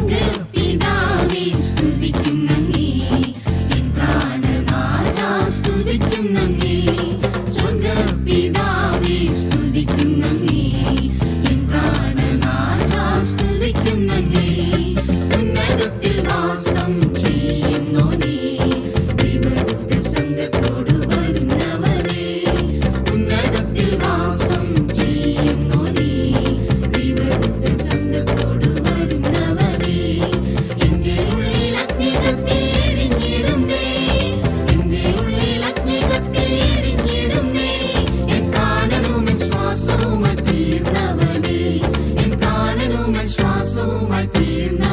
സ്വർഗ്ഗപിതാവേ സ്തുതിക്കുന്നങ്ങേ, N പ്രാണനാഥാ സ്തുതിക്കുന്നങ്ങേ. സ്വർഗ്ഗപിതാവേ സ്തുതിക്കുന്നങ്ങേ, N പ്രാണനാഥാ സ്തുതിക്കുന്നങ്ങേ. ഉന്നതത്തിൽ വാസം ചെയ്യുന്നോനേ, ദൈവദൂത സംഘത്തോടു വരുന്നവനേ. ഉന്നതത്തിൽ വാസം ചെയ്യുന്നോനേ, ദൈവദൂത സംഘത്തോടു വരുന്നവനേ. എന്റെ ഉള്ളിൽ അഗ്നി കത്തി എരിഞ്ഞിടുന്നേ, എന്റെ ഉള്ളിൽ അഗ്നി കത്തി എരിഞ്ഞിടുന്നേ. എൻ പ്രാണനും എൻ ശ്വാസവുമായി തീർന്നവനേ, എൻ പ്രാണനും എൻ ശ്വാസവുമായി തീർന്ന